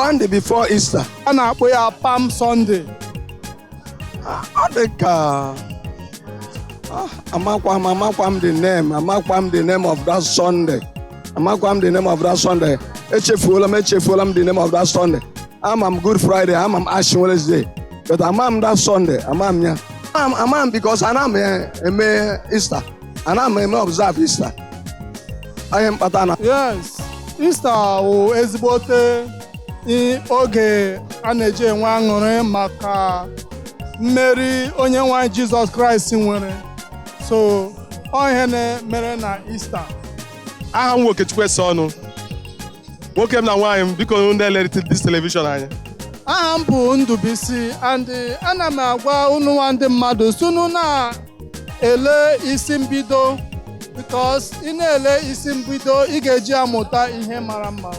Sunday before Easter. A na-akpọ ya Palm Sunday. Ọ dị ka amakwa m the name of that Sunday. Amakwa m the name of that Sunday. Echefuola m the name of that Sunday. Ama m Good Friday, ama m Ash Wednesday. But ama m that Sunday, ama m ya. Ama m because ana m eme Easter. Ana m eme observe Easter. Anyị mkpata na. Yes, Easter wụ ezigbote oge a na-eji enwe aṅụrị maka mmeri onye nwe anyị Jizọs Kraịst nwere. So ọ ihe na-mere na Ista. Aha m Okechukwu ese ọnụ. Nwoke m na nwaanyị m biko ndị elerite dis television anyị. Aha m bụ Ndụbisi and ana m agwa unu nwa ndị mmadụ sunu na-ele isi mbido because ị na-ele isi mbido ị ga-eji amụta ihe mara mma.